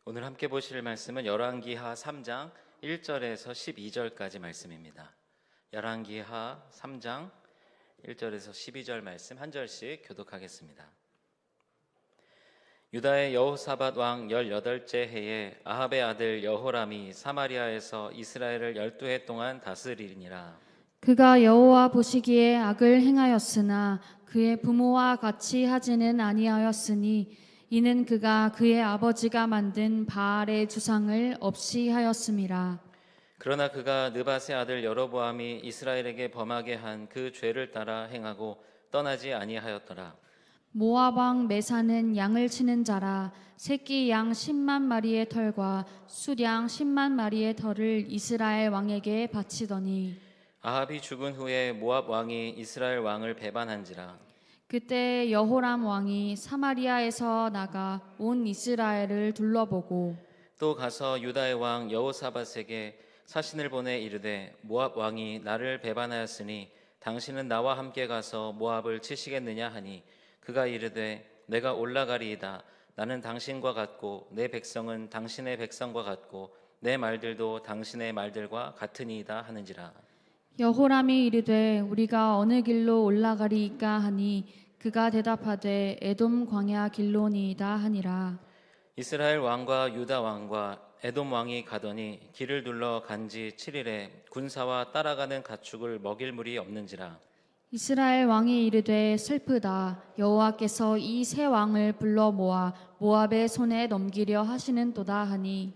오늘 함께 보실 말씀은 열왕기하 3장 1절에서 12절까지 말씀입니다. 열왕기하 3장 1절에서 12절 말씀 한 절씩 교독하겠습니다. 유다의 여호사밧 왕 18째 해에 아합의 아들 여호람이 사마리아에서 이스라엘을 12해 동안 다스리니라. 그가 여호와 보시기에 악을 행하였으나 그의 부모와 같이 하지는 아니하였으니 이는 그가 그의 아버지가 만든 바알의 주상을 없이 하였음이라. 그러나 그가 느밧의 아들 여로보암이 이스라엘에게 범하게 한 그 죄를 따라 행하고 떠나지 아니하였더라. 모압 왕 메사는 양을 치는 자라. 새끼 양 10만 마리의 털과 수량 10만 마리의 털을 이스라엘 왕에게 바치더니 아합이 죽은 후에 모압 왕이 이스라엘 왕을 배반한지라. 그때 여호람 왕이 사마리아에서 나가 온 이스라엘을 둘러보고 또 가서 유다의 왕 여호사밧에게 사신을 보내 이르되 모압 왕이 나를 배반하였으니 당신은 나와 함께 가서 모압을 치시겠느냐 하니 그가 이르되 내가 올라가리이다. 나는 당신과 같고 내 백성은 당신의 백성과 같고 내 말들도 당신의 말들과 같으니이다 하는지라. 여호람이 이르되 우리가 어느 길로 올라가리이까 하니 그가 대답하되 에돔 광야 길로니이다 하니라. 이스라엘 왕과 유다 왕과 에돔 왕이 가더니 길을 둘러 간지 7일에 군사와 따라가는 가축을 먹일 물이 없는지라. 이스라엘 왕이 이르되 슬프다. 여호와께서 이 세 왕을 불러 모아 모압의 손에 넘기려 하시는도다 하니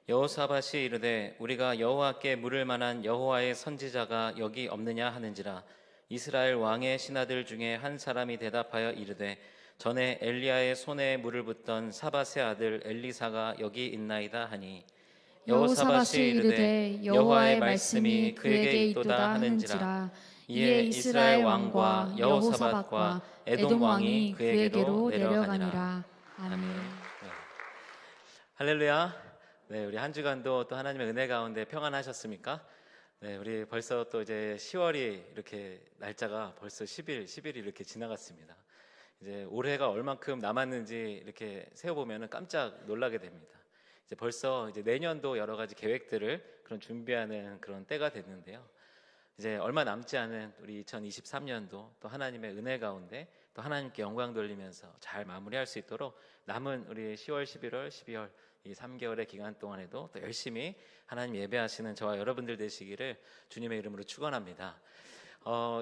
여호사밧이 이르되 우리가 여호와께 물을 만한 여호와의 선지자가 여기 없느냐 하는지라. 이스라엘 왕의 신하들 중에 한 사람이 대답하여 이르되 전에 엘리야의 손에 물을 붓던 사밧의 아들 엘리사가 여기 있나이다 하니 여호사밧이 이르되 여호와의 말씀이 그에게 있도다 하는지라. 이에 이스라엘 왕과 여호사밧과 에돔 왕이 그에게로 내려가니라. 아멘. 할렐루야. 네, 우리 한 주간도 또 하나님의 은혜 가운데 평안하셨습니까? 네, 우리 벌써 또 이제 10월이 이렇게 날짜가 벌써 10일이 이렇게 지나갔습니다. 이제 올해가 얼만큼 남았는지 이렇게 세어보면 깜짝 놀라게 됩니다. 이제 벌써 이제 내년도 여러 가지 계획들을 그런 준비하는 그런 때가 됐는데요. 이제 얼마 남지 않은 우리 2023년도 또 하나님의 은혜 가운데 또 하나님께 영광 돌리면서 잘 마무리할 수 있도록 남은 우리 10월, 11월, 12월 이 3개월의 기간 동안에도 또 열심히 하나님 예배하시는 저와 여러분들 되시기를 주님의 이름으로 축원합니다.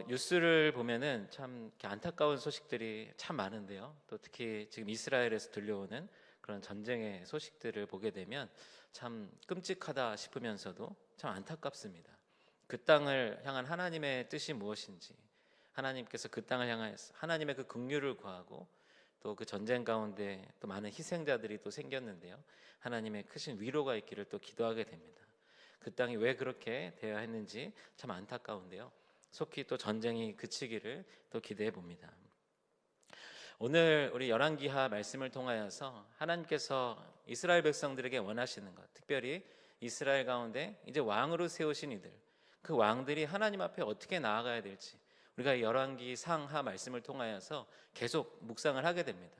뉴스를 보면은 참 이렇게 안타까운 소식들이 참 많은데요. 또 특히 지금 이스라엘에서 들려오는 그런 전쟁의 소식들을 보게 되면 참 끔찍하다 싶으면서도 참 안타깝습니다. 그 땅을 향한 하나님의 뜻이 무엇인지, 하나님께서 그 땅을 향하여서 하나님의 그 긍휼을 구하고 또 그 전쟁 가운데 또 많은 희생자들이 또 생겼는데요. 하나님의 크신 위로가 있기를 또 기도하게 됩니다. 그 땅이 왜 그렇게 되어야 했는지 참 안타까운데요. 속히 또 전쟁이 그치기를 또 기대해 봅니다. 오늘 우리 열왕기하 말씀을 통하여서 하나님께서 이스라엘 백성들에게 원하시는 것, 특별히 이스라엘 가운데 이제 왕으로 세우신 이들, 그 왕들이 하나님 앞에 어떻게 나아가야 될지 우리가 이 열왕기 상하 말씀을 통하여서 계속 묵상을 하게 됩니다.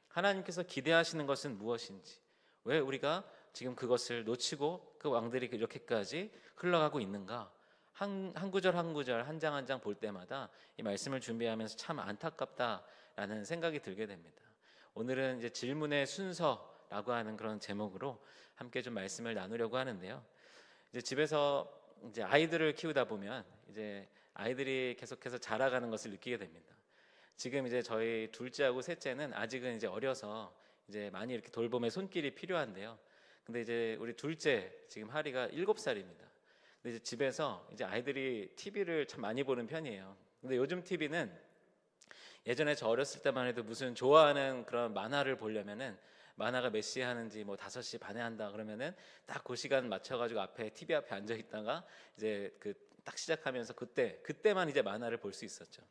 하나님께서 기대하시는 것은 무엇인지, 왜 우리가 지금 그것을 놓치고 그 왕들이 이렇게까지 흘러가고 있는가, 한 구절 한 구절 한 장 한 장 볼 때마다 이 말씀을 준비하면서 참 안타깝다라는 생각이 들게 됩니다. 오늘은 이제 질문의 순서라고 하는 그런 제목으로 함께 좀 말씀을 나누려고 하는데요. 이제 집에서 이제 아이들을 키우다 보면 이제 아이들이 계속해서 자라가는 것을 느끼게 됩니다. 지금 이제 저희 둘째하고 셋째는 아직은 이제 어려서 이제 많이 이렇게 돌봄의 손길이 필요한데요. 근데 이제 우리 둘째 지금 하리가 7살입니다. 근데 이제 집에서 이제 아이들이 TV를 참 많이 보는 편이에요. 근데 요즘 TV는 예전에 저 어렸을 때만 해도 무슨 좋아하는 그런 만화를 보려면은 만화가 몇 시에 하는지 뭐 5시 반에 한다 그러면은 딱 그 시간 맞춰가지고 앞에 TV 앞에 앉아 있다가 이제 그 딱 시작하면서 그때만 이제 만화를 볼 수 있었죠.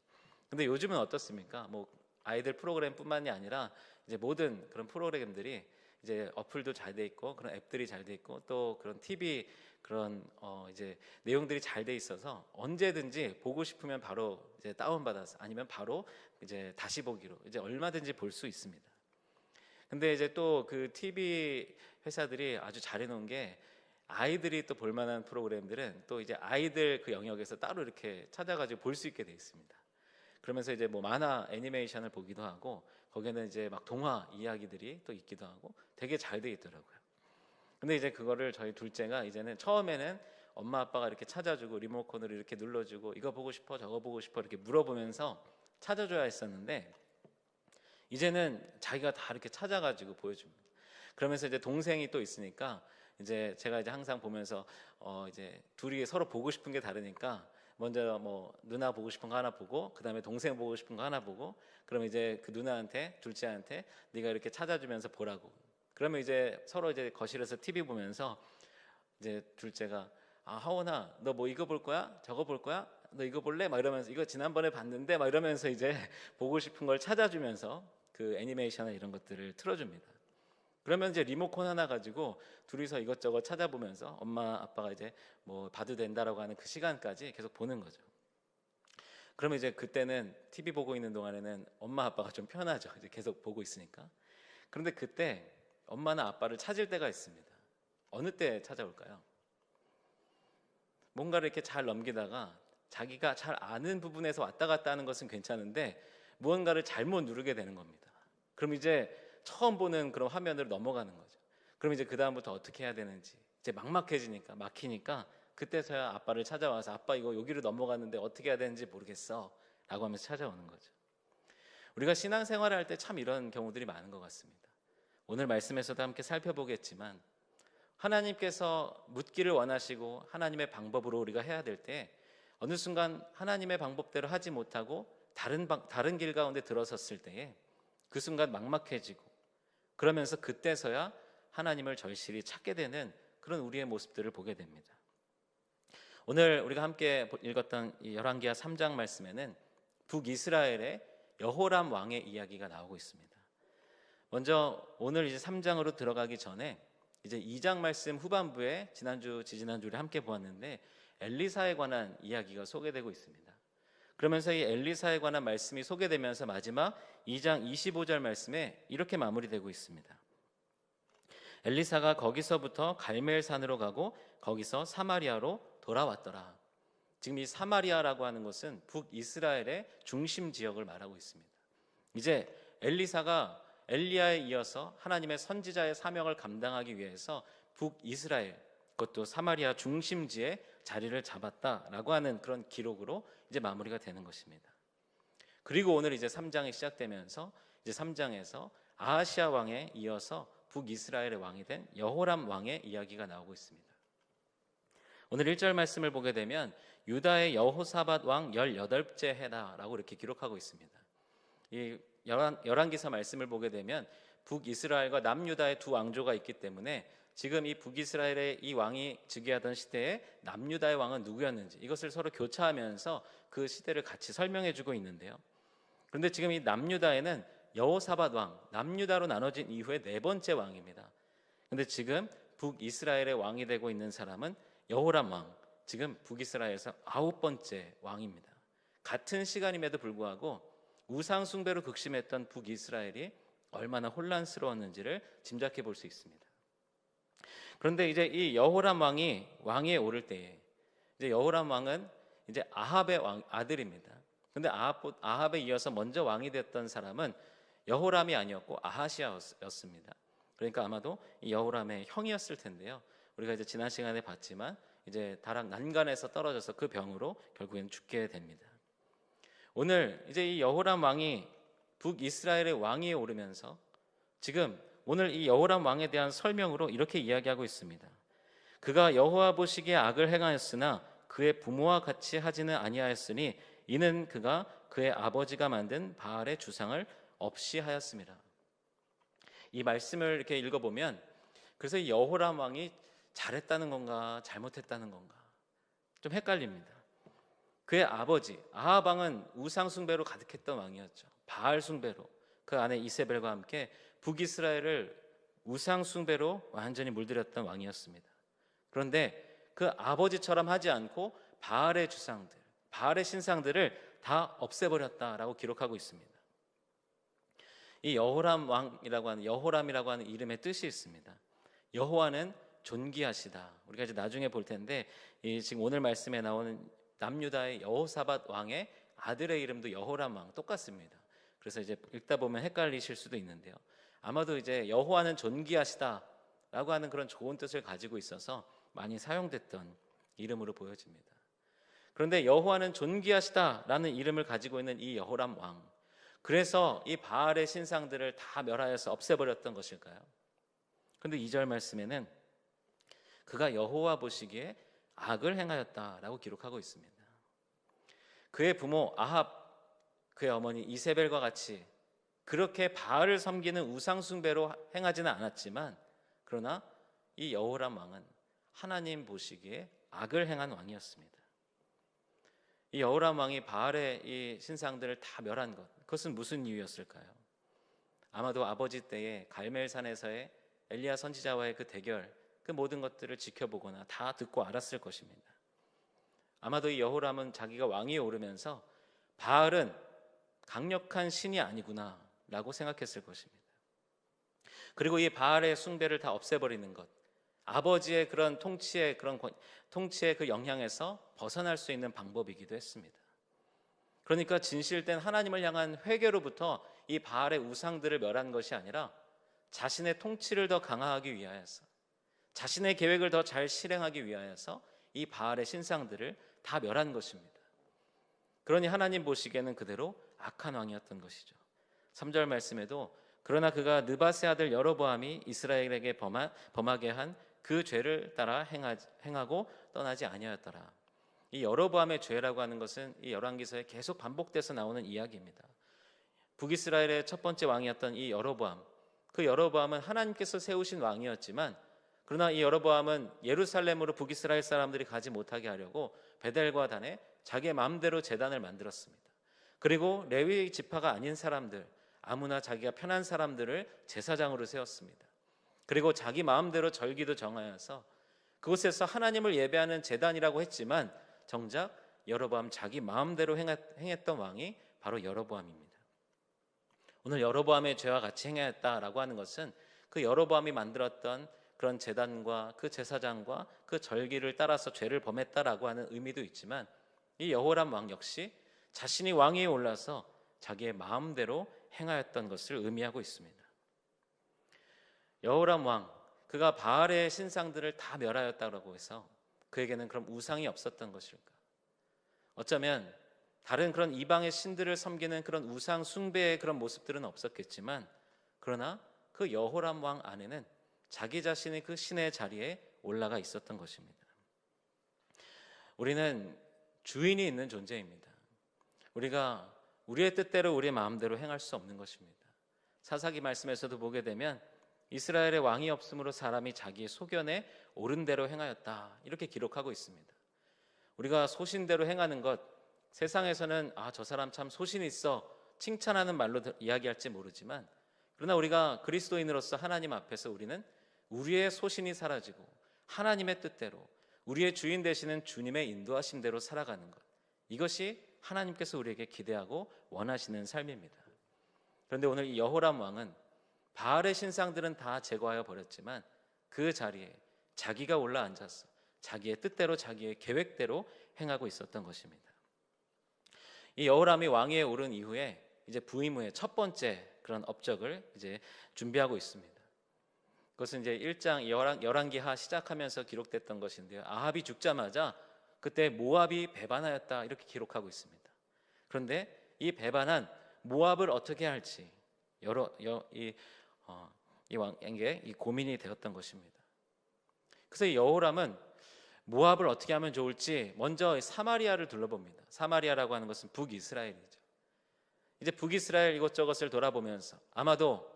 근데 요즘은 어떻습니까? 뭐 아이들 프로그램뿐만이 아니라 이제 모든 그런 프로그램들이 이제 어플도 잘 돼 있고 그런 앱들이 잘 돼 있고 또 그런 TV 그런 이제 내용들이 잘 돼 있어서 언제든지 보고 싶으면 바로 이제 다운 받아서 아니면 바로 이제 다시 보기로 이제 얼마든지 볼 수 있습니다. 근데 이제 또 그 TV 회사들이 아주 잘해놓은 게 아이들이 또 볼만한 프로그램들은 또 이제 아이들 그 영역에서 따로 이렇게 찾아가지고 볼 수 있게 돼 있습니다. 그러면서 이제 뭐 만화 애니메이션을 보기도 하고 거기에는 이제 막 동화 이야기들이 또 있기도 하고 되게 잘 돼 있더라고요. 근데 이제 그거를 저희 둘째가 이제는 처음에는 엄마 아빠가 이렇게 찾아주고 리모컨으로 이렇게 눌러주고 이거 보고 싶어 저거 보고 싶어 이렇게 물어보면서 찾아줘야 했었는데 이제는 자기가 다 이렇게 찾아가지고 보여줍니다. 그러면서 이제 동생이 또 있으니까 이제 제가 이제 항상 보면서 이제 둘이 서로 보고 싶은 게 다르니까 먼저 뭐 누나 보고 싶은 거 하나 보고 그다음에 동생 보고 싶은 거 하나 보고 그러면 이제 그 누나한테 둘째한테 네가 이렇게 찾아주면서 보라고. 그러면 이제 서로 이제 거실에서 TV 보면서 이제 둘째가 하원아 너 뭐 이거 볼 거야? 저거 볼 거야? 너 이거 볼래? 막 이러면서 이거 지난번에 봤는데 막 이러면서 이제 보고 싶은 걸 찾아주면서 그 애니메이션이나 이런 것들을 틀어줍니다. 그러면 이제 리모컨 하나 가지고 둘이서 이것저것 찾아보면서 엄마 아빠가 이제 뭐 봐도 된다라고 하는 그 시간까지 계속 보는 거죠. 그러면 이제 그때는 TV 보고 있는 동안에는 엄마 아빠가 좀 편하죠. 이제 계속 보고 있으니까. 그런데 그때 엄마나 아빠를 찾을 때가 있습니다. 어느 때 찾아올까요? 뭔가를 이렇게 잘 넘기다가 자기가 잘 아는 부분에서 왔다 갔다 하는 것은 괜찮은데 무언가를 잘못 누르게 되는 겁니다. 그럼 이제 처음 보는 그런 화면으로 넘어가는 거죠. 그럼 이제 그 다음부터 어떻게 해야 되는지 이제 막막해지니까 막히니까 그때서야 아빠를 찾아와서 아빠 이거 여기로 넘어갔는데 어떻게 해야 되는지 모르겠어 라고 하면서 찾아오는 거죠. 우리가 신앙생활을 할 때 참 이런 경우들이 많은 것 같습니다. 오늘 말씀에서도 함께 살펴보겠지만 하나님께서 묻기를 원하시고 하나님의 방법으로 우리가 해야 될 때 어느 순간 하나님의 방법대로 하지 못하고 다른 길 가운데 들어섰을 때에 그 순간 막막해지고 그러면서 그때서야 하나님을 절실히 찾게 되는 그런 우리의 모습들을 보게 됩니다. 오늘 우리가 함께 읽었던 이 열왕기하 3장 말씀에는 북이스라엘의 여호람 왕의 이야기가 나오고 있습니다. 먼저 오늘 이제 3장으로 들어가기 전에 이제 2장 말씀 후반부에 지지난주 우리 함께 보았는데 엘리사에 관한 이야기가 소개되고 있습니다. 그러면서 이 엘리사에 관한 말씀이 소개되면서 마지막 2장 25절 말씀에 이렇게 마무리되고 있습니다. 엘리사가 거기서부터 갈멜산으로 가고 거기서 사마리아로 돌아왔더라. 지금 이 사마리아라고 하는 것은 북이스라엘의 중심 지역을 말하고 있습니다. 이제 엘리사가 엘리야에 이어서 하나님의 선지자의 사명을 감당하기 위해서 북이스라엘 그것도 사마리아 중심지에 자리를 잡았다라고 하는 그런 기록으로 이제 마무리가 되는 것입니다. 그리고 오늘 이제 3장이 시작되면서 이제 3장에서 아하시아 왕에 이어서 북이스라엘의 왕이 된 여호람 왕의 이야기가 나오고 있습니다. 오늘 1절 말씀을 보게 되면 유다의 여호사밧 왕 18째 해다라고 이렇게 기록하고 있습니다. 이 열왕기사 말씀을 보게 되면 북이스라엘과 남유다의 두 왕조가 있기 때문에 지금 이 북이스라엘의 이 왕이 즉위하던 시대에 남유다의 왕은 누구였는지 이것을 서로 교차하면서 그 시대를 같이 설명해 주고 있는데요. 그런데 지금 이 남유다에는 여호사밧 왕, 남유다로 나눠진 이후에 네 번째 왕입니다. 그런데 지금 북이스라엘의 왕이 되고 있는 사람은 여호람 왕, 지금 북이스라엘에서 9번째 왕입니다. 같은 시간임에도 불구하고 우상 숭배로 극심했던 북이스라엘이 얼마나 혼란스러웠는지를 짐작해 볼 수 있습니다. 그런데 이제 이 여호람 왕이 왕위에 오를 때에 이제 여호람 왕은 이제 아합의 아들입니다. 그런데 아합에 이어서 먼저 왕이 됐던 사람은 여호람이 아니었고 아하시아였습니다. 그러니까 아마도 이 여호람의 형이었을 텐데요. 우리가 이제 지난 시간에 봤지만 이제 다락 난간에서 떨어져서 그 병으로 결국엔 죽게 됩니다. 오늘 이제 이 여호람 왕이 북이스라엘의 왕위에 오르면서 지금 오늘 이 여호람 왕에 대한 설명으로 이렇게 이야기하고 있습니다. 그가 여호와 보시기에 악을 행하였으나 그의 부모와 같이 하지는 아니하였으니 이는 그가 그의 아버지가 만든 바알의 주상을 없이 하였습니다. 이 말씀을 이렇게 읽어보면 그래서 이 여호람 왕이 잘했다는 건가 잘못했다는 건가 좀 헷갈립니다. 그의 아버지 아합 왕은 우상 숭배로 가득했던 왕이었죠. 바알 숭배로 그 안에 이세벨과 함께 북이스라엘을 우상 숭배로 완전히 물들였던 왕이었습니다. 그런데 그 아버지처럼 하지 않고 바알의 주상들, 바알의 신상들을 다 없애버렸다라고 기록하고 있습니다. 이 여호람이라고 하는 이름의 뜻이 있습니다. 여호와는 존귀하시다. 우리가 이제 나중에 볼 텐데 이 지금 오늘 말씀에 나오는 남유다의 여호사밧 왕의 아들의 이름도 여호람 왕 똑같습니다. 그래서 이제 읽다 보면 헷갈리실 수도 있는데요. 아마도 이제 여호와는 존귀하시다라고 하는 그런 좋은 뜻을 가지고 있어서 많이 사용됐던 이름으로 보여집니다. 그런데 여호와는 존귀하시다라는 이름을 가지고 있는 이 여호람 왕, 그래서 이 바알의 신상들을 다 멸하여서 없애버렸던 것일까요? 그런데 2절 말씀에는 그가 여호와 보시기에 악을 행하였다라고 기록하고 있습니다. 그의 부모 아합, 그의 어머니 이세벨과 같이 그렇게 바알을 섬기는 우상 숭배로 행하지는 않았지만, 그러나 이 여호람 왕은 하나님 보시기에 악을 행한 왕이었습니다. 이 여호람 왕이 바알의 이 신상들을 다 멸한 것, 그것은 무슨 이유였을까요? 아마도 아버지 때에 갈멜산에서의 엘리야 선지자와의 그 대결, 그 모든 것들을 지켜보거나 다 듣고 알았을 것입니다. 아마도 이 여호람은 자기가 왕위에 오르면서 바알은 강력한 신이 아니구나 라고 생각했을 것입니다. 그리고 이 바알의 숭배를 다 없애버리는 것, 아버지의 그런 통치의 그 영향에서 벗어날 수 있는 방법이기도 했습니다. 그러니까 진실된 하나님을 향한 회개로부터 이 바알의 우상들을 멸한 것이 아니라 자신의 통치를 더 강화하기 위하여서, 자신의 계획을 더 잘 실행하기 위하여서 이 바알의 신상들을 다 멸한 것입니다. 그러니 하나님 보시기에는 그대로 악한 왕이었던 것이죠. 3절 말씀에도 그러나 그가 느바세 아들 여로보암이 이스라엘에게 범하게 한 그 죄를 따라 행하고 떠나지 아니하였더라. 이 여로보암의 죄라고 하는 것은 이 열왕기서에 계속 반복돼서 나오는 이야기입니다. 북이스라엘의 첫 번째 왕이었던 이 여로보암, 그 여로보암은 하나님께서 세우신 왕이었지만, 그러나 이 여로보암은 예루살렘으로 북이스라엘 사람들이 가지 못하게 하려고 베델과 단에 자기의 마음대로 제단을 만들었습니다. 그리고 레위 지파가 아닌 사람들, 아무나 자기가 편한 사람들을 제사장으로 세웠습니다. 그리고 자기 마음대로 절기도 정하여서 그곳에서 하나님을 예배하는 제단이라고 했지만 정작 여로보암 자기 마음대로 행했던 왕이 바로 여로보암입니다. 오늘 여로보암의 죄와 같이 행했다라고 하는 것은 그 여로보암이 만들었던 그런 제단과 그 제사장과 그 절기를 따라서 죄를 범했다라고 하는 의미도 있지만, 이 여호람 왕 역시 자신이 왕위에 올라서 자기의 마음대로 행하였던 것을 의미하고 있습니다. 여호람 왕, 그가 바알의 신상들을 다 멸하였다고 해서 그에게는 그럼 우상이 없었던 것일까? 어쩌면 다른 그런 이방의 신들을 섬기는 그런 우상 숭배의 그런 모습들은 없었겠지만, 그러나 그 여호람 왕 안에는 자기 자신이 그 신의 자리에 올라가 있었던 것입니다. 우리는 주인이 있는 존재입니다. 우리가 우리의 뜻대로 우리의 마음대로 행할 수 없는 것입니다. 사사기 말씀에서도 보게 되면 이스라엘의 왕이 없으므로 사람이 자기의 소견에 옳은 대로 행하였다, 이렇게 기록하고 있습니다. 우리가 소신대로 행하는 것, 세상에서는 저 사람 참 소신 있어 칭찬하는 말로 이야기할지 모르지만, 그러나 우리가 그리스도인으로서 하나님 앞에서 우리는 우리의 소신이 사라지고 하나님의 뜻대로, 우리의 주인 되시는 주님의 인도하심대로 살아가는 것, 이것이 하나님께서 우리에게 기대하고 원하시는 삶입니다. 그런데 오늘 이 여호람 왕은 바알의 신상들은 다 제거하여 버렸지만 그 자리에 자기가 올라앉아서 자기의 뜻대로 자기의 계획대로 행하고 있었던 것입니다. 이 여호람이 왕위에 오른 이후에 이제 부임 후에 첫 번째 그런 업적을 이제 준비하고 있습니다. 그것은 이제 1장 열왕기하 시작하면서 기록됐던 것인데요. 아합이 죽자마자 그때 모압이 배반하였다, 이렇게 기록하고 있습니다. 그런데 이 배반한 모압을 어떻게 할지 이 왕에게 이 고민이 되었던 것입니다. 그래서 이 여호람은 모압을 어떻게 하면 좋을지 먼저 사마리아를 둘러봅니다. 사마리아라고 하는 것은 북이스라엘이죠. 이제 북이스라엘 이것저것을 돌아보면서 아마도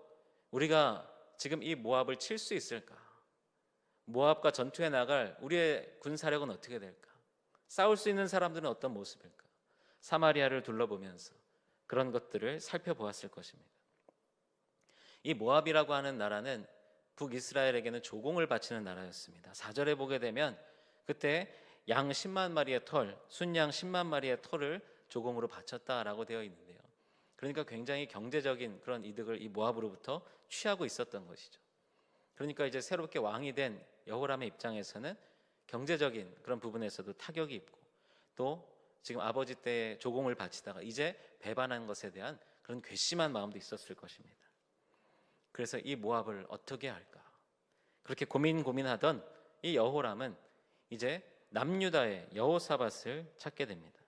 우리가 지금 이 모압을 칠 수 있을까? 모압과 전투에 나갈 우리의 군사력은 어떻게 될까? 싸울 수 있는 사람들은 어떤 모습일까? 사마리아를 둘러보면서 그런 것들을 살펴보았을 것입니다. 이 모압이라고 하는 나라는 북이스라엘에게는 조공을 바치는 나라였습니다. 4절에 보게 되면 그때 양 10만 마리의 털, 순양 10만 마리의 털을 조공으로 바쳤다라고 되어 있는데요. 그러니까 굉장히 경제적인 그런 이득을 이 모압으로부터 취하고 있었던 것이죠. 그러니까 이제 새롭게 왕이 된 여호람의 입장에서는 경제적인 그런 부분에서도 타격이 있고, 또 지금 아버지 때 조공을 바치다가 이제 배반한 것에 대한 그런 괘씸한 마음도 있었을 것입니다. 그래서 이 모압을 어떻게 할까, 그렇게 고민하던 이 여호람은 이제 남유다의 여호사밧을 찾게 됩니다.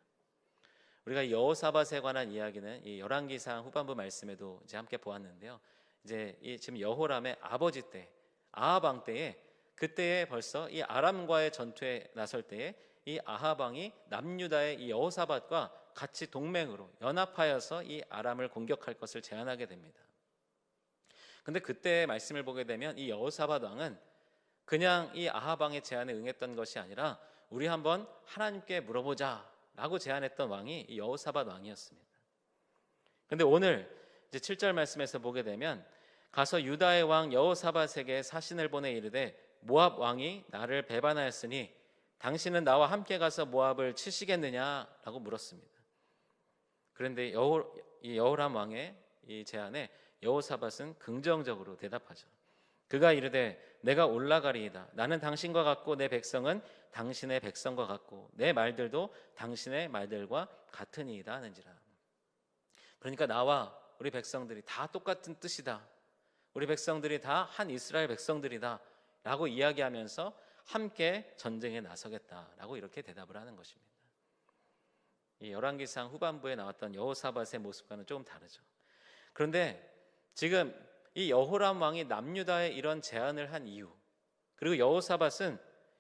우리가 여호사밧에 관한 이야기는 이 열왕기상 후반부 말씀에도 이제 함께 보았는데요. 이제 이 지금 여호람의 아버지 때 아합 왕 때에, 그때에 벌써 이 아람과의 전투에 나설 때에 이 아합 왕이 남유다의 이 여호사밧과 같이 동맹으로 연합하여서 이 아람을 공격할 것을 제안하게 됩니다. 근데 그때 말씀을 보게 되면 이 여호사밧 왕은 그냥 이 아합 왕의 제안에 응했던 것이 아니라 우리 한번 하나님께 물어보자 라고 제안했던 왕이 이 여호사밧 왕이었습니다. 근데 오늘 이제 7절 말씀에서 보게 되면, 가서 유다의 왕 여호사밧에게 사신을 보내 이르되 모압 왕이 나를 배반하였으니 당신은 나와 함께 가서 모압을 치시겠느냐라고 물었습니다. 그런데 이 여호람 왕의 이 제안에 여호사밧은 긍정적으로 대답하죠. 그가 이르되 내가 올라가리이다. 나는 당신과 같고 내 백성은 당신의 백성과 같고 내 말들도 당신의 말들과 같으니이다 하는지라. 그러니까 나와 우리 백성들이 다 똑같은 뜻이다, 우리 백성들이 다 한 이스라엘 백성들이다 라고 이야기하면서 함께 전쟁에 나서겠다라고 이렇게 대답을 하는 것입니다. 이 열왕기상 후반부에 나왔던 여호사밧의 모습과는 조금 다르죠. 그런데 지금 이 여호람 왕이 남유다에 이런 제안을 한 이유, 그리고 여호사밧은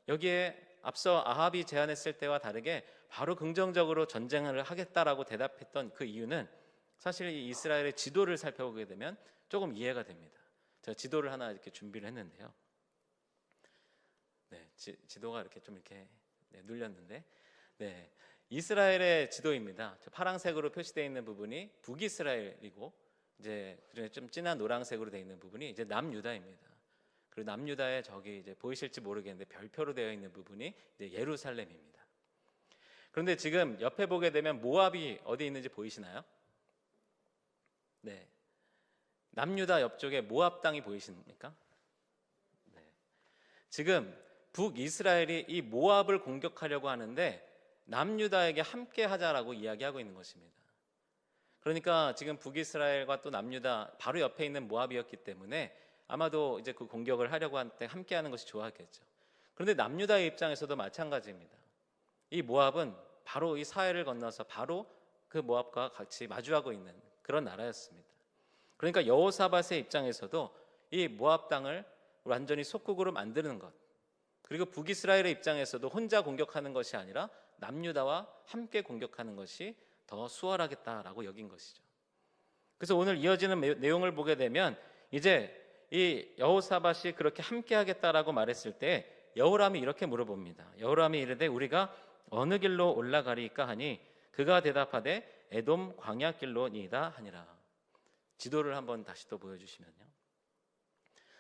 여기에 앞서 아합이 제안했을 때와 다르게 바로 긍정적으로 전쟁을 하겠다라고 대답했던 그 이유는, 사실 이 이스라엘의 지도를 살펴보게 되면 조금 이해가 됩니다. 제가 지도를 하나 이렇게 준비를 했는데요. 네, 지도가 이렇게 좀 이렇게 눌렸는데, 네, 이스라엘의 지도입니다. 파란색으로 표시되어 있는 부분이 북이스라엘이고, 이제 좀 진한 노란색으로 되어 있는 부분이 이제 남유다입니다. 그리고 남유다에 저기 이제 보이실지 모르겠는데 별표로 되어 있는 부분이 이제 예루살렘입니다. 그런데 지금 옆에 보게 되면 모압이 어디 있는지 보이시나요? 네, 남유다 옆쪽에 모압 땅이 보이십니까? 네. 지금 북이스라엘이 이 모압을 공격하려고 하는데 남유다에게 함께 하자라고 이야기하고 있는 것입니다. 그러니까 지금 북이스라엘과 또 남유다 바로 옆에 있는 모압이었기 때문에 아마도 이제 그 공격을 하려고 할 때 함께 하는 것이 좋았겠죠. 그런데 남유다의 입장에서도 마찬가지입니다. 이 모압은 바로 이 사해를 건너서 바로 그 모압과 같이 마주하고 있는 그런 나라였습니다. 그러니까 여호사밧의 입장에서도 이 모압 땅을 완전히 속국으로 만드는 것, 그리고 북이스라엘의 입장에서도 혼자 공격하는 것이 아니라 남유다와 함께 공격하는 것이 더 수월하겠다라고 여긴 것이죠. 그래서 오늘 이어지는 내용을 보게 되면 이제 이 여호사밧이 그렇게 함께 하겠다라고 말했을 때 여호람이 이렇게 물어봅니다. 여호람이 이르되 우리가 어느 길로 올라가리까 하니 그가 대답하되 에돔 광야길로니이다 하니라. 지도를 한번 다시 또 보여주시면요.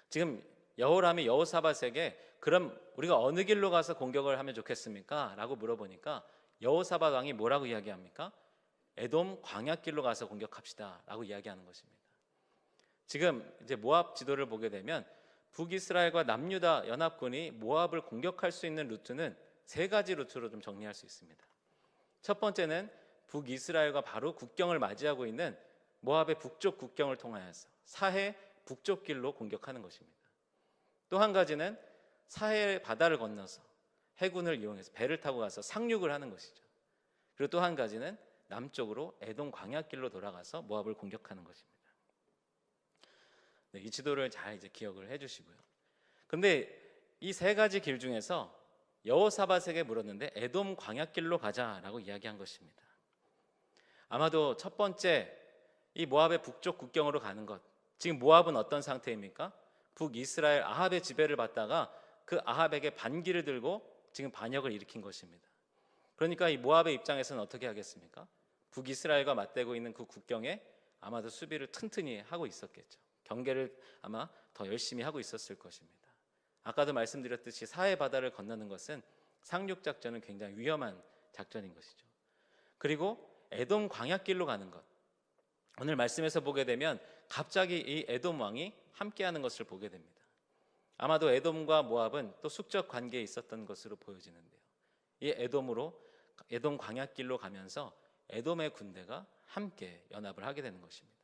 지금 여호람이 여호사밧에게 그럼 우리가 어느 길로 가서 공격을 하면 좋겠습니까? 라고 물어보니까 여호사밧 왕이 뭐라고 이야기합니까? 에돔 광야길로 가서 공격합시다 라고 이야기하는 것입니다. 지금 이제 모압 지도를 보게 되면 북이스라엘과 남유다 연합군이 모압을 공격할 수 있는 루트는 세 가지 루트로 좀 정리할 수 있습니다. 첫 번째는 북이스라엘과 바로 국경을 맞이하고 있는 모압의 북쪽 국경을 통하여서 사해 북쪽 길로 공격하는 것입니다. 또 한 가지는 사해 바다를 건너서 해군을 이용해서 배를 타고 가서 상륙을 하는 것이죠. 그리고 또 한 가지는 남쪽으로 에돔 광야길로 돌아가서 모압을 공격하는 것입니다. 네, 이 지도를 잘 이제 기억을 해주시고요. 그런데 이 세 가지 길 중에서 여호사밧에게 물었는데 에돔 광야길로 가자라고 이야기한 것입니다. 아마도 첫 번째 이 모압의 북쪽 국경으로 가는 것, 지금 모압은 어떤 상태입니까? 북이스라엘 아합의 지배를 받다가 그 아합에게 반기를 들고 지금 반역을 일으킨 것입니다. 그러니까 이 모압의 입장에서는 어떻게 하겠습니까? 북이스라엘과 맞대고 있는 그 국경에 아마도 수비를 튼튼히 하고 있었겠죠. 경계를 아마 더 열심히 하고 있었을 것입니다. 아까도 말씀드렸듯이 사해 바다를 건너는 것은 상륙 작전은 굉장히 위험한 작전인 것이죠. 그리고 에돔 광야길로 가는 것, 오늘 말씀에서 보게 되면 갑자기 이 에돔 왕이 함께하는 것을 보게 됩니다. 아마도 에돔과 모압은 또 숙적 관계에 있었던 것으로 보여지는데요. 이 에돔 광야길로 가면서 에돔의 군대가 함께 연합을 하게 되는 것입니다.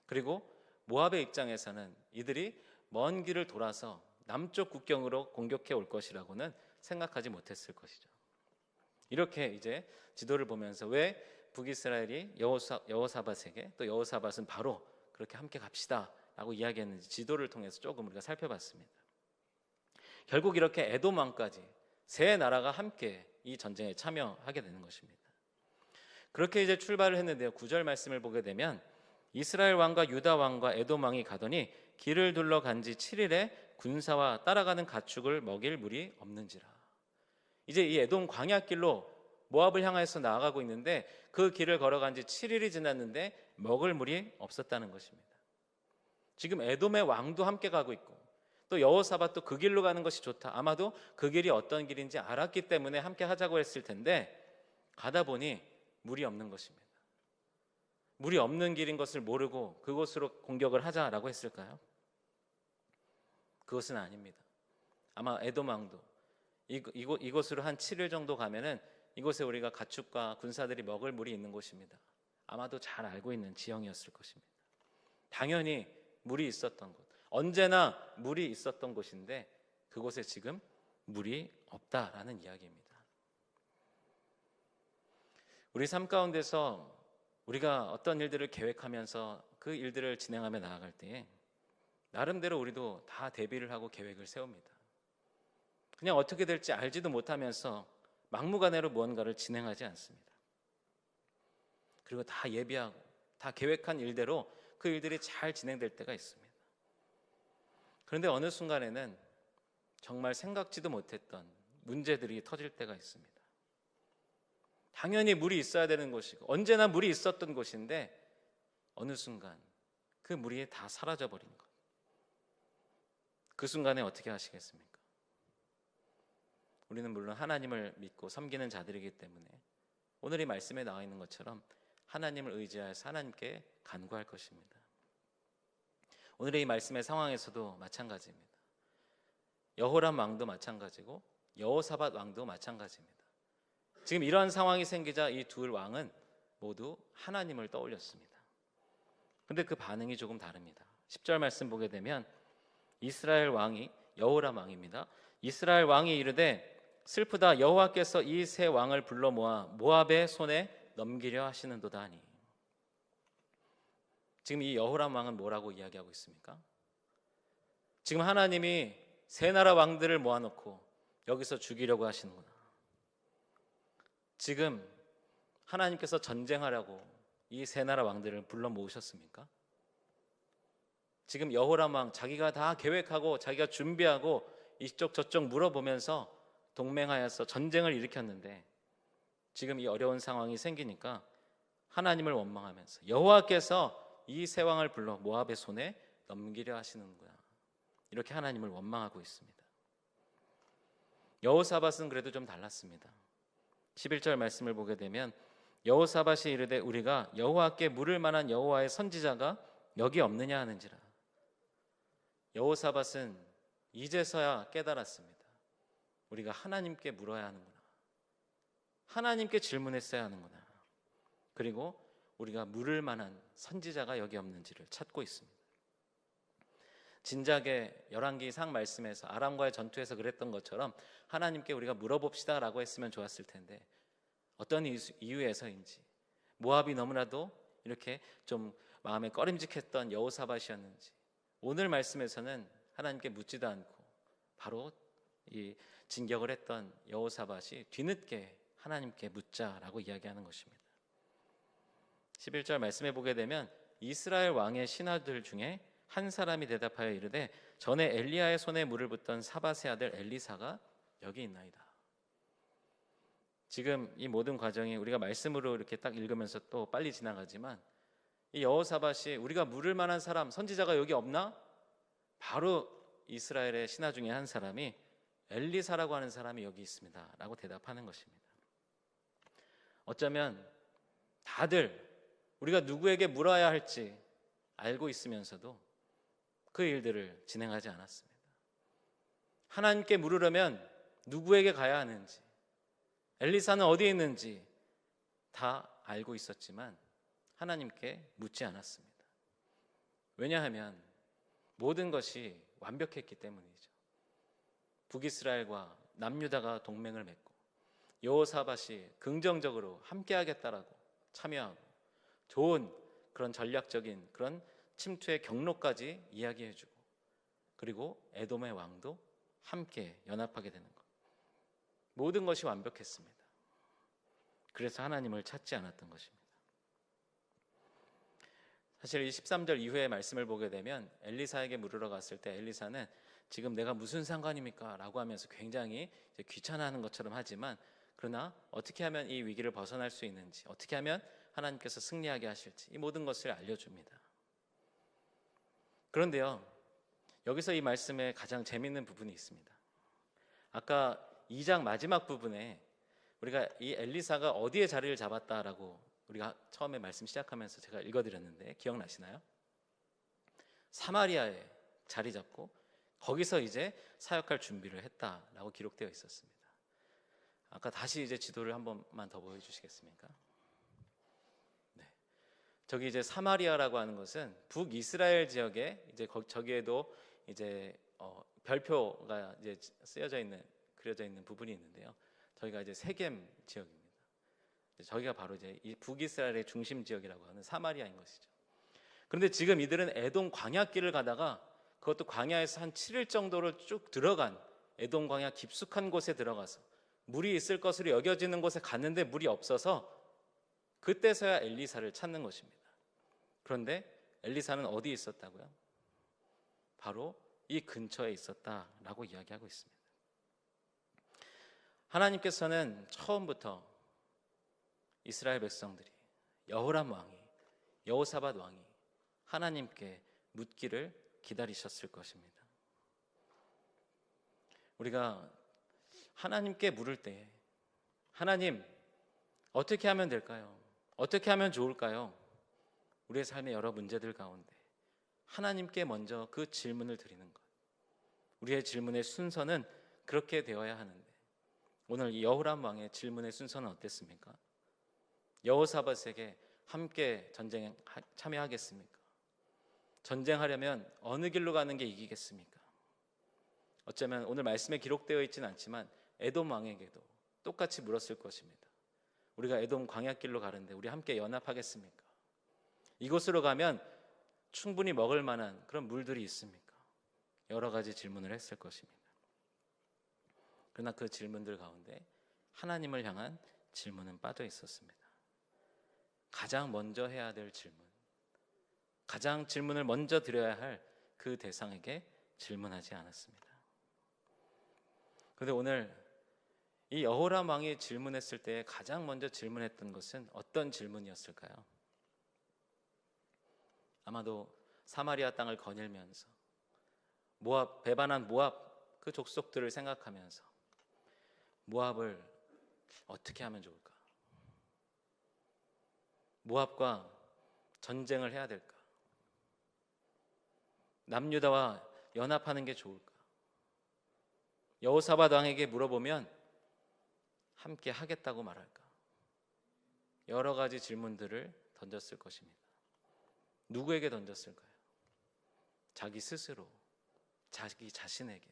그리고 모압의 입장에서는 이들이 먼 길을 돌아서 남쪽 국경으로 공격해 올 것이라고는 생각하지 못했을 것이죠. 이렇게 이제 지도를 보면서 왜 북이스라엘이 여호사밧에게, 또 여호사밧은 바로 그렇게 함께 갑시다 라고 이야기했는지 지도를 통해서 조금 우리가 살펴봤습니다. 결국 이렇게 에돔 왕까지 세 나라가 함께 이 전쟁에 참여하게 되는 것입니다. 그렇게 이제 출발을 했는데요. 9절 말씀을 보게 되면 이스라엘 왕과 유다 왕과 에돔 왕이 가더니 길을 둘러간 지 7일에 군사와 따라가는 가축을 먹일 물이 없는지라. 이제 이 에돔 광야길로 모압을 향해서 나아가고 있는데 그 길을 걸어간 지 7일이 지났는데 먹을 물이 없었다는 것입니다. 지금 에돔의 왕도 함께 가고 있고 또 여호사밧도 그 길로 가는 것이 좋다, 아마도 그 길이 어떤 길인지 알았기 때문에 함께 하자고 했을 텐데 가다 보니 물이 없는 것입니다. 물이 없는 길인 것을 모르고 그곳으로 공격을 하자라고 했을까요? 그것은 아닙니다. 아마 에돔 왕도 이곳으로 한 7일 정도 가면은 이곳에 우리가 가축과 군사들이 먹을 물이 있는 곳입니다. 아마도 잘 알고 있는 지형이었을 것입니다. 당연히 물이 있었던 곳, 언제나 물이 있었던 곳인데 그곳에 지금 물이 없다라는 이야기입니다. 우리 삶 가운데서 우리가 어떤 일들을 계획하면서 그 일들을 진행하며 나아갈 때에 나름대로 우리도 다 대비를 하고 계획을 세웁니다. 그냥 어떻게 될지 알지도 못하면서 막무가내로 무언가를 진행하지 않습니다. 그리고 다 예비하고 다 계획한 일대로 그 일들이 잘 진행될 때가 있습니다. 그런데 어느 순간에는 정말 생각지도 못했던 문제들이 터질 때가 있습니다. 당연히 물이 있어야 되는 곳이고 언제나 물이 있었던 곳인데 어느 순간 그 물이 다 사라져버린 것. 그 순간에 어떻게 하시겠습니까? 우리는 물론 하나님을 믿고 섬기는 자들이기 때문에 오늘 이 말씀에 나와 있는 것처럼 하나님을 의지하여서 하나님께 간구할 것입니다. 오늘의 이 말씀의 상황에서도 마찬가지입니다. 여호람 왕도 마찬가지고 여호사밧 왕도 마찬가지입니다. 지금 이러한 상황이 생기자 이 두 왕은 모두 하나님을 떠올렸습니다. 그런데 그 반응이 조금 다릅니다. 10절 말씀 보게 되면 이스라엘 왕이, 여호람 왕입니다. 이스라엘 왕이 이르되 슬프다, 여호와께서 이 세 왕을 불러 모아 모압의 손에 넘기려 하시는도다 하니. 지금 이 여호람 왕은 뭐라고 이야기하고 있습니까? 지금 하나님이 세 나라 왕들을 모아놓고 여기서 죽이려고 하시는구나. 지금 하나님께서 전쟁하라고 이 세 나라 왕들을 불러 모으셨습니까? 지금 여호람 왕 자기가 다 계획하고 자기가 준비하고 이쪽 저쪽 물어보면서 동맹하여서 전쟁을 일으켰는데 지금 이 어려운 상황이 생기니까 하나님을 원망하면서 여호와께서 이 세 왕을 불러 모압의 손에 넘기려 하시는구나, 이렇게 하나님을 원망하고 있습니다. 여호사밧은 그래도 좀 달랐습니다. 11절 말씀을 보게 되면 여호사밧이 이르되 우리가 여호와께 물을 만한 여호와의 선지자가 여기 없느냐 하는지라. 여호사밧은 이제서야 깨달았습니다. 우리가 하나님께 물어야 하는구나, 하나님께 질문했어야 하는구나, 그리고 우리가 물을 만한 선지자가 여기 없는지를 찾고 있습니다. 진작에 열왕기상 말씀에서 아람과의 전투에서 그랬던 것처럼 하나님께 우리가 물어봅시다 라고 했으면 좋았을 텐데 어떤 이유에서인지 모압이 너무나도 이렇게 좀 마음에 꺼림직했던 여호사밧이었는지 오늘 말씀에서는 하나님께 묻지도 않고 바로 이 진격을 했던 여호사밧이 뒤늦게 하나님께 묻자라고 이야기하는 것입니다. 11절 말씀해 보게 되면 이스라엘 왕의 신하들 중에 한 사람이 대답하여 이르되 전에 엘리야의 손에 물을 붓던 사밧의 아들 엘리사가 여기 있나이다. 지금 이 모든 과정이 우리가 말씀으로 이렇게 딱 읽으면서 또 빨리 지나가지만 이 여호사밧이 우리가 물을 만한 사람, 선지자가 여기 없나? 바로 이스라엘의 신하 중에 한 사람이 엘리사라고 하는 사람이 여기 있습니다 라고 대답하는 것입니다. 어쩌면 다들 우리가 누구에게 물어야 할지 알고 있으면서도 그 일들을 진행하지 않았습니다. 하나님께 물으려면 누구에게 가야 하는지, 엘리사는 어디에 있는지 다 알고 있었지만 하나님께 묻지 않았습니다. 왜냐하면 모든 것이 완벽했기 때문이죠. 북이스라엘과 남유다가 동맹을 맺고 여호사밧이 긍정적으로 함께하겠다라고 참여하고 좋은 그런 전략적인 그런 침투의 경로까지 이야기해주고, 그리고 에돔의 왕도 함께 연합하게 되는 것, 모든 것이 완벽했습니다. 그래서 하나님을 찾지 않았던 것입니다. 사실 이 13절 이후의 말씀을 보게 되면 엘리사에게 물으러 갔을 때 엘리사는 지금 내가 무슨 상관입니까? 라고 하면서 굉장히 귀찮아하는 것처럼 하지만, 그러나 어떻게 하면 이 위기를 벗어날 수 있는지, 어떻게 하면 하나님께서 승리하게 하실지 이 모든 것을 알려줍니다. 그런데요, 여기서 이 말씀에 가장 재미있는 부분이 있습니다. 아까 2장 마지막 부분에 우리가 이 엘리사가 어디에 자리를 잡았다라고 우리가 처음에 말씀 시작하면서 제가 읽어드렸는데 기억나시나요? 사마리아에 자리 잡고 거기서 이제 사역할 준비를 했다라고 기록되어 있었습니다. 아까 다시 이제 지도를 한 번만 더 보여주시겠습니까? 네. 저기 이제 사마리아라고 하는 것은 북이스라엘 지역에 이제 저기에도 이제 별표가 이제 그려져 있는 부분이 있는데요. 저희가 이제 세겜 지역입니다. 저기가 바로 이제 이 북이스라엘의 중심 지역이라고 하는 사마리아인 것이죠. 그런데 지금 이들은 에돔 광야길을 가다가, 그것도 광야에서 한 7일 정도를 쭉 들어간 에돔 광야 깊숙한 곳에 들어가서 물이 있을 것으로 여겨지는 곳에 갔는데 물이 없어서 그때서야 엘리사를 찾는 것입니다. 그런데 엘리사는 어디에 있었다고요? 바로 이 근처에 있었다라고 이야기하고 있습니다. 하나님께서는 처음부터 이스라엘 백성들이, 여호람 왕이, 여호사밧 왕이 하나님께 묻기를 기다리셨을 것입니다. 우리가 하나님께 물을 때, 하나님 어떻게 하면 될까요? 어떻게 하면 좋을까요? 우리의 삶의 여러 문제들 가운데 하나님께 먼저 그 질문을 드리는 것, 우리의 질문의 순서는 그렇게 되어야 하는데, 오늘 이 여호람 왕의 질문의 순서는 어땠습니까? 여호사밧에게 함께 전쟁에 참여하겠습니까? 전쟁하려면 어느 길로 가는 게 이기겠습니까? 어쩌면 오늘 말씀에 기록되어 있지는 않지만 에돔 왕에게도 똑같이 물었을 것입니다. 우리가 에돔 광야길로 가는데 우리 함께 연합하겠습니까? 이곳으로 가면 충분히 먹을 만한 그런 물들이 있습니까? 여러 가지 질문을 했을 것입니다. 그러나 그 질문들 가운데 하나님을 향한 질문은 빠져 있었습니다. 가장 먼저 해야 될 질문, 가장 질문을 먼저 드려야 할 그 대상에게 질문하지 않았습니다. 그런데 오늘 이 여호람 왕이 질문했을 때 가장 먼저 질문했던 것은 어떤 질문이었을까요? 아마도 사마리아 땅을 거닐면서 배반한 모압 그 족속들을 생각하면서 모압을 어떻게 하면 좋을까? 모압과 전쟁을 해야 될까? 남유다와 연합하는 게 좋을까? 여호사밧 왕에게 물어보면 함께 하겠다고 말할까? 여러 가지 질문들을 던졌을 것입니다. 누구에게 던졌을까요? 자기 스스로, 자기 자신에게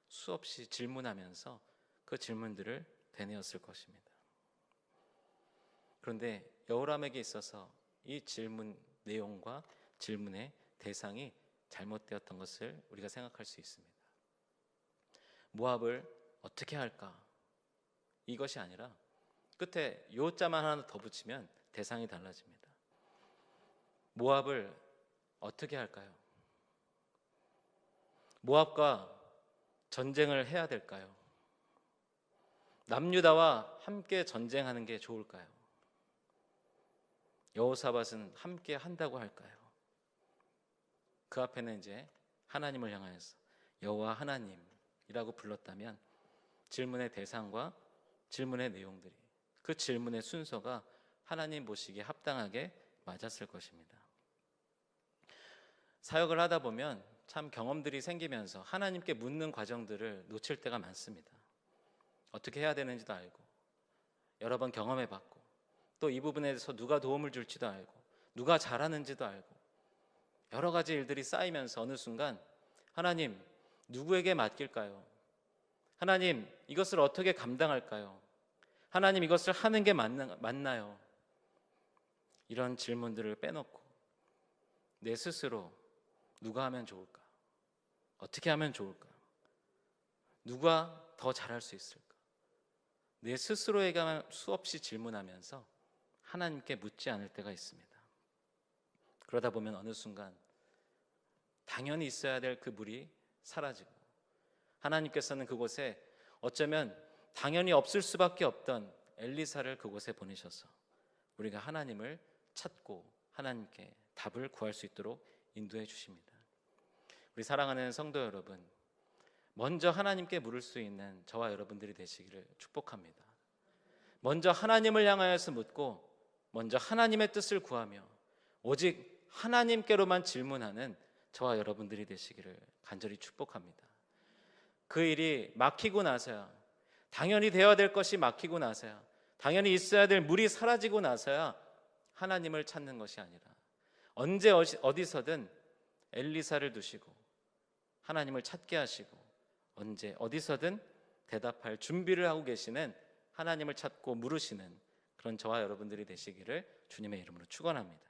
수없이 질문하면서 그 질문들을 되뇌었을 것입니다. 그런데 여호람에게 있어서 이 질문 내용과 질문의 대상이 잘못되었던 것을 우리가 생각할 수 있습니다. 모압을 어떻게 할까? 이것이 아니라 끝에 요자만 하나 더 붙이면 대상이 달라집니다. 모압을 어떻게 할까요? 모압과 전쟁을 해야 될까요? 남유다와 함께 전쟁하는 게 좋을까요? 여호사밧은 함께 한다고 할까요? 그 앞에는 이제 하나님을 향하여서 여호와 하나님이라고 불렀다면 질문의 대상과 질문의 내용들이, 그 질문의 순서가 하나님 보시기에 합당하게 맞았을 것입니다. 사역을 하다 보면 참 경험들이 생기면서 하나님께 묻는 과정들을 놓칠 때가 많습니다. 어떻게 해야 되는지도 알고 여러 번 경험해봤고 또 이 부분에 대해서 누가 도움을 줄지도 알고 누가 잘하는지도 알고 여러 가지 일들이 쌓이면서 어느 순간 하나님 누구에게 맡길까요? 하나님 이것을 어떻게 감당할까요? 하나님 이것을 하는 게 맞나요? 이런 질문들을 빼놓고 내 스스로 누가 하면 좋을까? 어떻게 하면 좋을까? 누가 더 잘할 수 있을까? 내 스스로에게만 수없이 질문하면서 하나님께 묻지 않을 때가 있습니다. 그러다 보면 어느 순간 당연히 있어야 될 그 물이 사라지고 하나님께서는 그곳에 어쩌면 당연히 없을 수밖에 없던 엘리사를 그곳에 보내셔서 우리가 하나님을 찾고 하나님께 답을 구할 수 있도록 인도해 주십니다. 우리 사랑하는 성도 여러분, 먼저 하나님께 물을 수 있는 저와 여러분들이 되시기를 축복합니다. 먼저 하나님을 향하여서 묻고 먼저 하나님의 뜻을 구하며 오직 하나님께로만 질문하는 저와 여러분들이 되시기를 간절히 축복합니다. 그 일이 막히고 나서야, 당연히 되어야 될 것이 막히고 나서야, 당연히 있어야 될 물이 사라지고 나서야 하나님을 찾는 것이 아니라 언제 어디서든 엘리사를 두시고 하나님을 찾게 하시고 언제 어디서든 대답할 준비를 하고 계시는 하나님을 찾고 물으시는 그런 저와 여러분들이 되시기를 주님의 이름으로 축원합니다.